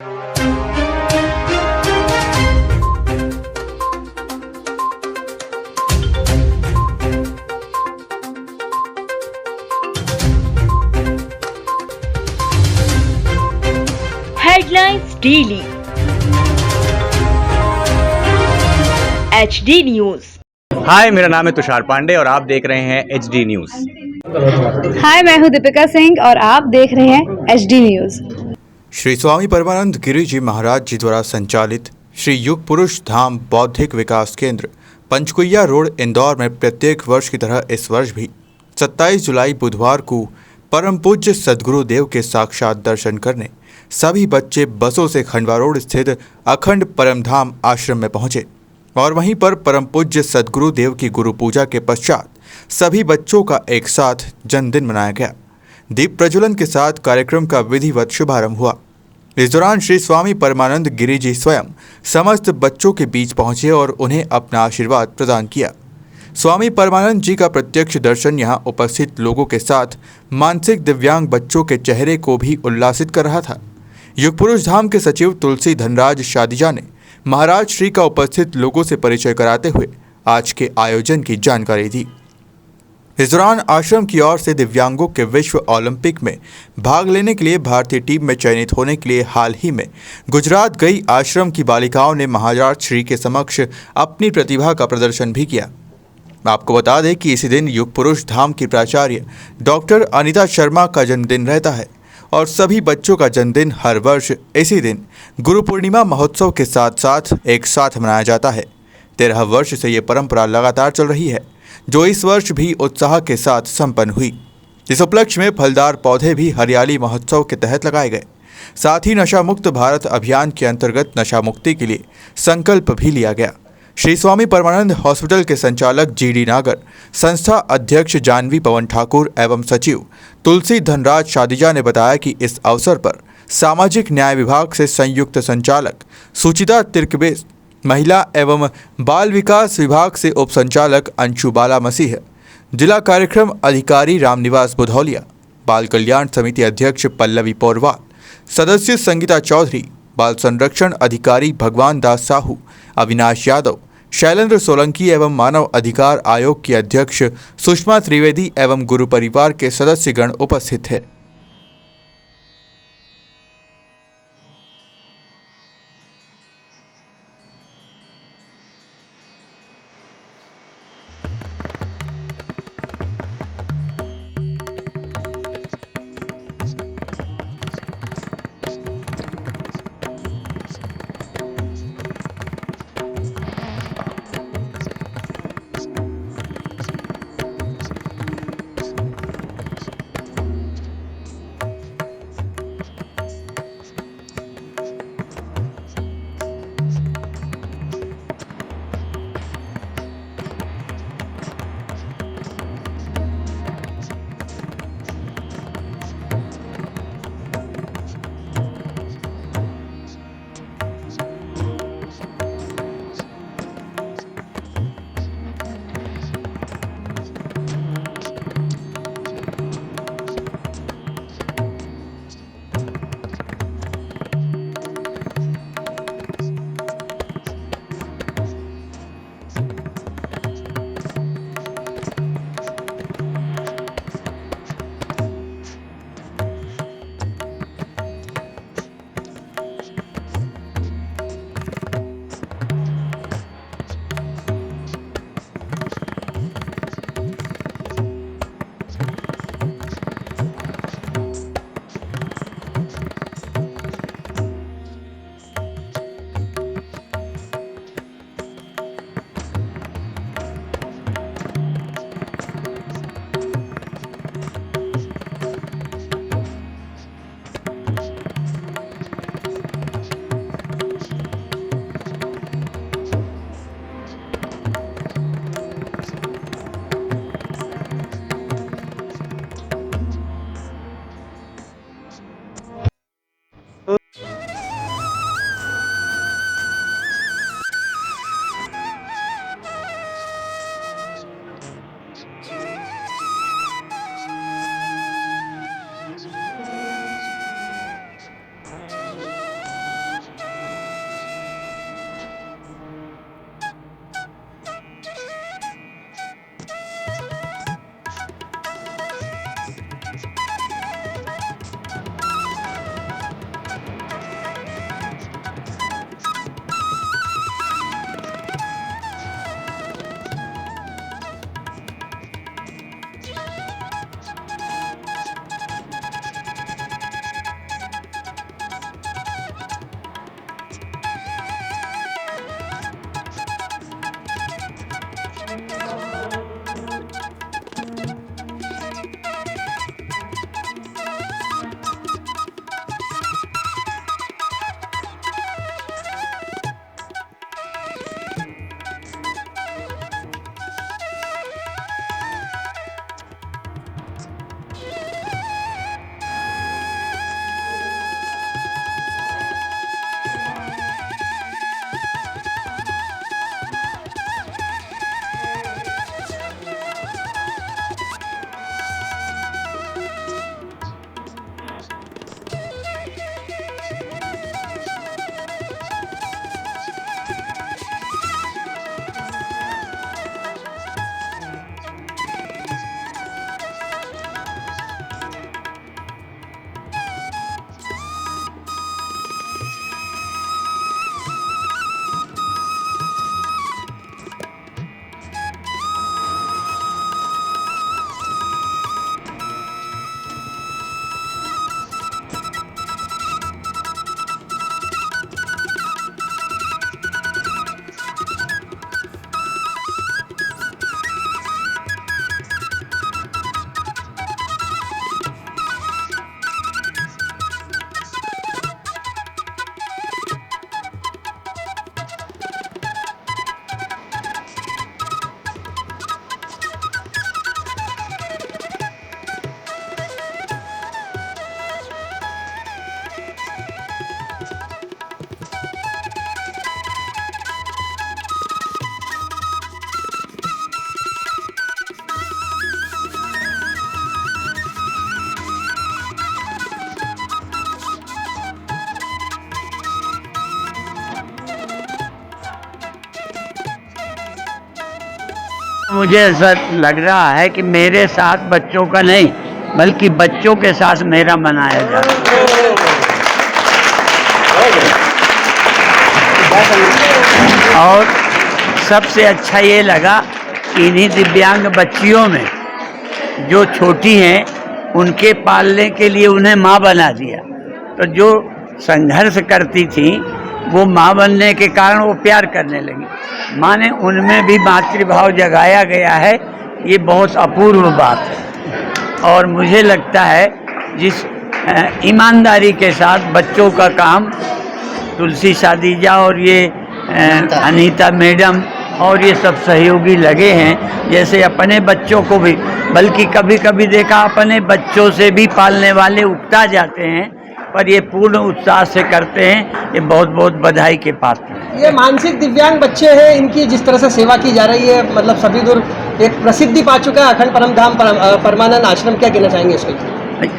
Headlines daily HD news. Hi, मेरा नाम है तुषार पांडे और आप देख रहे हैं HD न्यूज। हाय, मैं हूं दीपिका सिंह और आप देख रहे हैं HD न्यूज। श्री स्वामी परमानंद गिरि जी महाराज जी द्वारा संचालित श्री युग पुरुष धाम बौद्धिक विकास केंद्र पंचकुइया रोड इंदौर में प्रत्येक वर्ष की तरह इस वर्ष भी 27 जुलाई बुधवार को परम पूज्य सद्गुरु देव के साक्षात दर्शन करने सभी बच्चे बसों से खंडवा रोड स्थित अखंड परमधाम आश्रम में पहुंचे और वहीं पर परम पूज्य सद्गुरु देव की गुरु पूजा के पश्चात सभी बच्चों का एक साथ जन्मदिन मनाया गया। दीप प्रज्वलन के साथ कार्यक्रम का विधिवत शुभारंभ हुआ। इस दौरान श्री स्वामी परमानंद गिरि जी स्वयं समस्त बच्चों के बीच पहुंचे और उन्हें अपना आशीर्वाद प्रदान किया। स्वामी परमानंद जी का प्रत्यक्ष दर्शन यहां उपस्थित लोगों के साथ मानसिक दिव्यांग बच्चों के चेहरे को भी उल्लासित कर रहा था। युग पुरुष धाम के सचिव तुलसी धनराज शादिजा ने महाराज श्री का उपस्थित लोगों से परिचय कराते हुए आज के आयोजन की जानकारी दी। इस दौरान आश्रम की ओर से दिव्यांगों के विश्व ओलंपिक में भाग लेने के लिए भारतीय टीम में चयनित होने के लिए हाल ही में गुजरात गई आश्रम की बालिकाओं ने महाराज श्री के समक्ष अपनी प्रतिभा का प्रदर्शन भी किया। आपको बता दें कि इसी दिन युग पुरुष धाम की प्राचार्य डॉक्टर अनिता शर्मा का जन्मदिन रहता है और सभी बच्चों का जन्मदिन हर वर्ष इसी दिन गुरु पूर्णिमा महोत्सव के साथ साथ एक साथ मनाया जाता है। 13 वर्ष से ये परंपरा लगातार चल रही है, जो इस वर्ष भी उत्साह के साथ संपन्न हुई। इस उपलक्ष्य में फलदार पौधे भी हरियाली महोत्सव के तहत लगाए गए। साथ ही नशा मुक्त भारत अभियान के अंतर्गत नशा मुक्ति के लिए संकल्प भी लिया गया। श्री स्वामी परमानंद हॉस्पिटल के संचालक GD नागर, संस्था अध्यक्ष जानवी पवन ठाकुर एवं सचिव तुलसी धनराज शादिजा ने बताया कि इस अवसर पर सामाजिक न्याय विभाग से संयुक्त संचालक सुचिता तिर्कबे, महिला एवं बाल विकास विभाग से उप संचालक अंशु बाला मसीह, जिला कार्यक्रम अधिकारी रामनिवास बुधौलिया, बाल कल्याण समिति अध्यक्ष पल्लवी पौरवाल, सदस्य संगीता चौधरी, बाल संरक्षण अधिकारी भगवान दास साहू, अविनाश यादव, शैलेंद्र सोलंकी एवं मानव अधिकार आयोग की अध्यक्ष सुषमा त्रिवेदी एवं गुरु परिवार के सदस्यगण उपस्थित थे। मुझे ऐसा लग रहा है कि मेरे साथ बच्चों का नहीं बल्कि बच्चों के साथ मेरा मनाया जा रहा है। और सबसे अच्छा ये लगा कि इन्हीं दिव्यांग बच्चियों में जो छोटी हैं उनके पालने के लिए उन्हें माँ बना दिया। तो जो संघर्ष करती थी वो माँ बनने के कारण वो प्यार करने लगी। माँ ने उनमें भी मातृभाव जगाया गया है। ये बहुत अपूर्व बात है और मुझे लगता है जिस ईमानदारी के साथ बच्चों का काम तुलसी सादीजा और ये अनीता मैडम और ये सब सहयोगी लगे हैं, जैसे अपने बच्चों को भी, बल्कि कभी कभी देखा अपने बच्चों से भी पालने वाले उकता जाते हैं, पर ये पूर्ण उत्साह से करते हैं। ये बहुत बहुत बधाई के पात्र हैं। ये मानसिक दिव्यांग बच्चे हैं, इनकी जिस तरह से सेवा की जा रही है, मतलब सभी दूर एक प्रसिद्धि पा चुका है अखंड परमधाम परमानंद आश्रम। क्या कहना चाहेंगे इसको?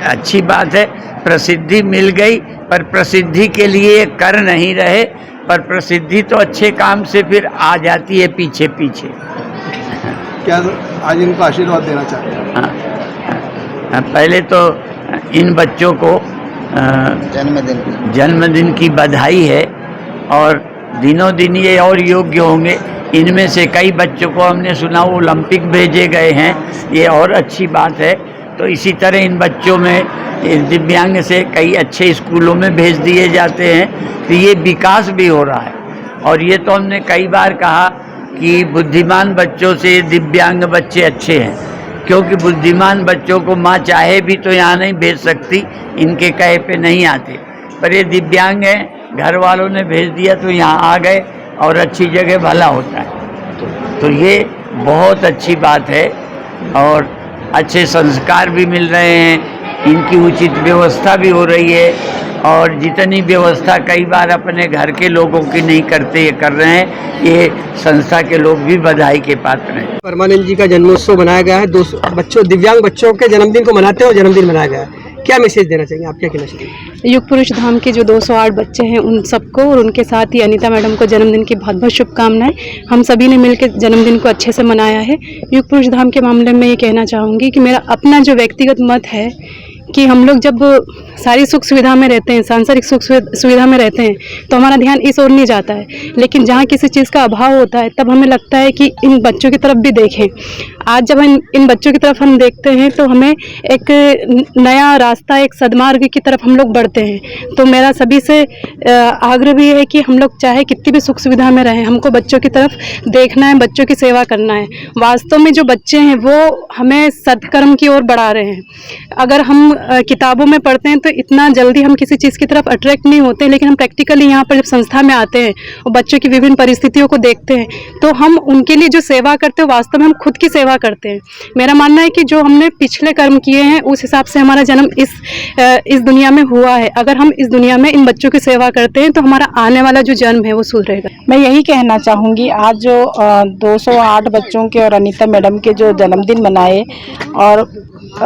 अच्छी बात है, प्रसिद्धि मिल गई, पर प्रसिद्धि के लिए कर नहीं रहे, पर प्रसिद्धि तो अच्छे काम से फिर आ जाती है पीछे पीछे। क्या आज इनको आशीर्वाद देना चाहते हैं? हाँ, पहले तो इन बच्चों को जन्मदिन की बधाई है और दिनों दिन ये और योग्य होंगे। इनमें से कई बच्चों को हमने सुना ओलंपिक भेजे गए हैं, ये और अच्छी बात है। तो इसी तरह इन बच्चों में दिव्यांग से कई अच्छे स्कूलों में भेज दिए जाते हैं, तो ये विकास भी हो रहा है। और ये तो हमने कई बार कहा कि बुद्धिमान बच्चों से दिव्यांग बच्चे अच्छे हैं, क्योंकि बुद्धिमान बच्चों को माँ चाहे भी तो यहाँ नहीं भेज सकती, इनके कहे पे नहीं आते, पर ये दिव्यांग हैं, घर वालों ने भेज दिया तो यहाँ आ गए और अच्छी जगह भला होता है। तो ये बहुत अच्छी बात है और अच्छे संस्कार भी मिल रहे हैं, इनकी उचित व्यवस्था भी हो रही है। और जितनी व्यवस्था कई बार अपने घर के लोगों की नहीं करते, ये कर रहे हैं, ये संस्था के लोग भी बधाई के पात्र हैं। परमानंद जी का जन्मोत्सव मनाया गया है, दिव्यांग बच्चों के जन्मदिन को मनाते हुए जन्मदिन मनाया गया है। क्या मैसेज देना चाहिए आप? क्या कहना चाहिए? युग पुरुष धाम के जो 208 बच्चे हैं उन सबको और उनके साथ ही अनीता मैडम को जन्मदिन की बहुत बहुत शुभकामनाएं। हम सभी ने मिलकर जन्मदिन को अच्छे से मनाया है। युग पुरुष धाम के मामले में ये कहना चाहूँगी कि मेरा अपना जो व्यक्तिगत मत है कि हम लोग जब सारी सुख सुविधा में रहते हैं, सांसारिक सुख सुविधा में रहते हैं, तो हमारा ध्यान इस ओर नहीं जाता है, लेकिन जहाँ किसी चीज़ का अभाव होता है तब हमें लगता है कि इन बच्चों की तरफ भी देखें। आज जब इन बच्चों की तरफ हम देखते हैं तो हमें एक नया रास्ता, एक सद्मार्ग की तरफ हम लोग बढ़ते हैं। तो मेरा सभी से आग्रह भी है कि हम लोग चाहे कितनी भी सुख सुविधा में रहें, हमको बच्चों की तरफ देखना है, बच्चों की सेवा करना है। वास्तव में जो बच्चे हैं वो हमें सत्कर्म की ओर बढ़ा रहे हैं। अगर हम किताबों में पढ़ते हैं तो इतना जल्दी हम किसी चीज़ की तरफ अट्रैक्ट नहीं होते, लेकिन हम प्रैक्टिकली यहाँ पर जब संस्था में आते हैं और बच्चों की विभिन्न परिस्थितियों को देखते हैं तो हम उनके लिए जो सेवा करते हैं वास्तव में हम खुद की सेवा करते हैं। मेरा मानना है कि जो हमने पिछले कर्म किए हैं उस हिसाब से हमारा जन्म इस दुनिया में हुआ है। अगर हम इस दुनिया में इन बच्चों की सेवा करते हैं तो हमारा आने वाला जो जन्म है वो सुधरेगा। मैं यही कहना चाहूँगी, आज जो 208 बच्चों के और अनीता मैडम के जो जन्मदिन मनाए और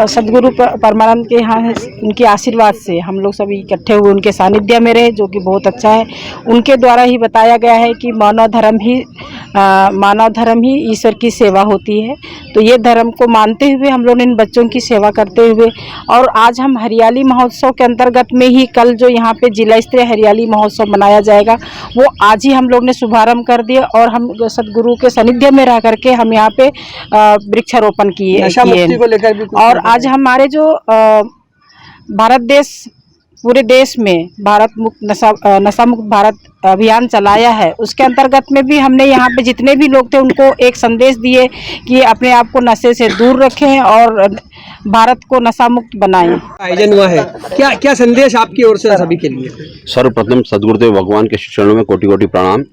सदगुरु परमानंद के यहाँ उनके आशीर्वाद से हम लोग सभी इकट्ठे हुए उनके सानिध्य में रहे, जो कि बहुत अच्छा है। उनके द्वारा ही बताया गया है कि मानव धर्म ही ईश्वर की सेवा होती है। तो ये धर्म को मानते हुए हम लोग इन बच्चों की सेवा करते हुए, और आज हम हरियाली महोत्सव के अंतर्गत में ही कल जो यहाँ पे जिला स्तरीय हरियाली महोत्सव मनाया जाएगा वो आज ही हम लोग ने शुभारंभ कर दिया और हम सदगुरु के सानिध्य में रह करके हम यहाँ पे वृक्षारोपण किए और आज हमारे जो भारत देश पूरे देश में भारत मुक्त नशा मुक्त भारत अभियान चलाया है, उसके अंतर्गत में भी हमने यहाँ पे जितने भी लोग थे उनको एक संदेश दिए कि अपने आप को नशे से दूर रखें और भारत को नशा मुक्त बनाएं। आयोजन हुआ है, क्या संदेश आपकी ओर से सभी के लिए? सर्वप्रथम सदगुरुदेव भगवान के चरणों में कोटि कोटि प्रणाम।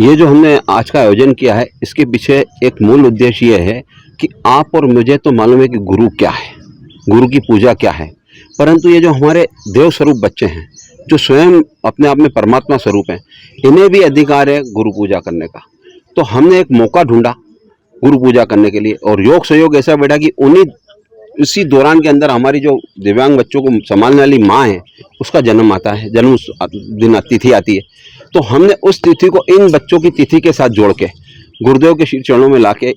ये जो हमने आज का आयोजन किया है इसके पीछे एक मूल उद्देश्य ये है कि आप और मुझे तो मालूम है कि गुरु क्या है, गुरु की पूजा क्या है, परंतु ये जो हमारे देव स्वरूप बच्चे हैं जो स्वयं अपने आप में परमात्मा स्वरूप हैं, इन्हें भी अधिकार है गुरु पूजा करने का। तो हमने एक मौका ढूंढा गुरु पूजा करने के लिए और योग सहयोग ऐसा बैठा कि इसी दौरान के अंदर हमारी जो दिव्यांग बच्चों को संभालने वाली माँ है उसका जन्म आता है, जन्म दिन तिथि आती है। तो हमने उस तिथि को इन बच्चों की तिथि के साथ जोड़ के गुरुदेव के श्री चरणों में लाके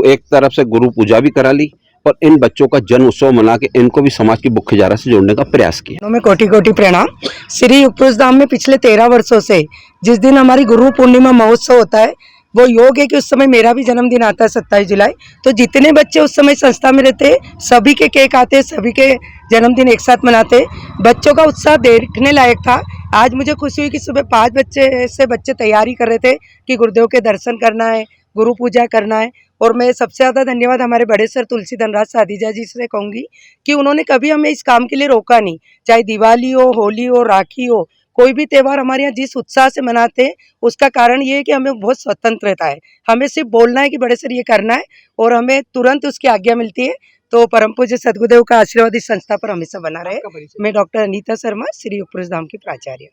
एक तरफ से गुरु पूजा भी करा ली और इन बच्चों का जन्म उत्सव मना के इनको भी समाज की मुख्य धारा से जोड़ने का प्रयास किया। में कोटि कोटि प्रणाम। श्री युग पुरुष धाम में पिछले 13 वर्षों से जिस दिन हमारी गुरु पूर्णिमा महोत्सव होता है वो योग है कि उस समय मेरा भी जन्मदिन आता है 27 जुलाई। तो जितने बच्चे उस समय संस्था में रहते सभी के केक आते, सभी के जन्मदिन एक साथ मनाते। बच्चों का उत्साह देखने लायक था। आज मुझे खुशी हुई कि सुबह 5 बच्चे से बच्चे तैयारी कर रहे थे कि गुरुदेव के दर्शन करना है, गुरु पूजा करना है। और मैं सबसे ज़्यादा धन्यवाद हमारे बड़े सर तुलसी धनराज साधीजा जी से कहूँगी कि उन्होंने कभी हमें इस काम के लिए रोका नहीं। चाहे दिवाली हो, होली हो, राखी हो, कोई भी त्यौहार हमारे यहाँ जिस उत्साह से मनाते हैं उसका कारण ये है कि हमें बहुत स्वतंत्रता है। हमें सिर्फ बोलना है कि बड़े सर ये करना है और हमें तुरंत उसकी आज्ञा मिलती है। तो परम पूज्य सद्गुरुदेव का आशीर्वाद इस संस्था पर हमेशा बना रहे। मैं डॉक्टर अनीता शर्मा, श्री युग पुरुष धाम की प्राचार्य।